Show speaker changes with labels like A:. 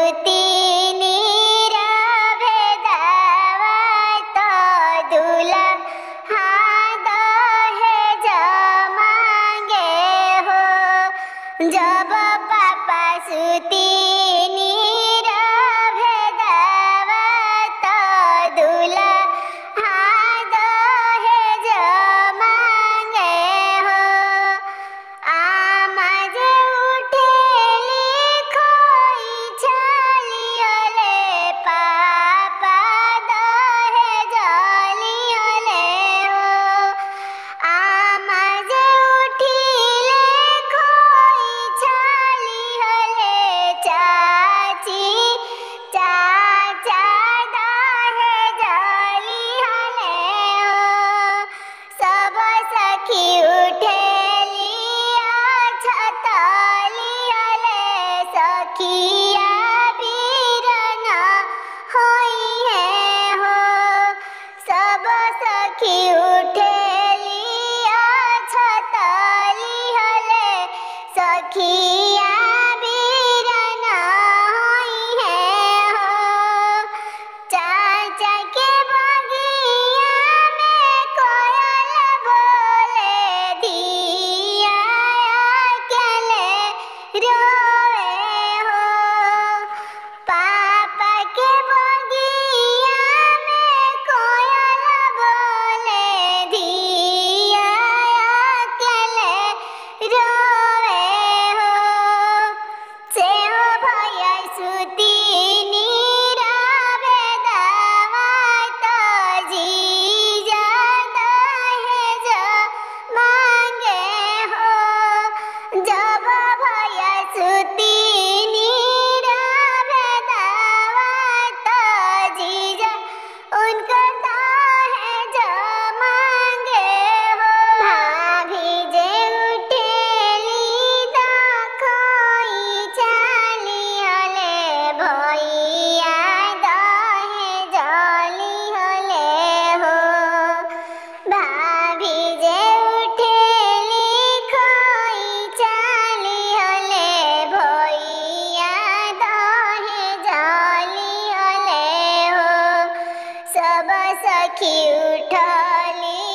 A: सुती भेदावा तो दूल्हा दहेज मांगे हो। जब पापा सुती भेदावा तो दूल्हा दहेज मांगे हो। आमाज उठेली खोई छालियले पापा दहेज लियले हो। आमाज उठिले खोई छालियले चाची चाचा दहेज लियले हो। सब सखी उठेली छतलियले सखिया बीरन होई है हो। सब सखी उठेली छतलियले सखिया बीरन होई है हो। चाचा के बगिया में कोयल बोले दिया अकेले रोए हो। पापा के बगिया में कोयल बोले दिया अकेले रोए हो। से हो भैया सुती भेदावा तो जीजा दहेज मांगे हो। जब भैया सुती भेदावा तो जीजा उनका दहेज मांगे हो। भाभी जे उठेली तो खोई छालियले भैया दहेज लियले हो। भाभी जे उठेली खोई छालियले भैया दहेज लियले हो। सब सखी उठली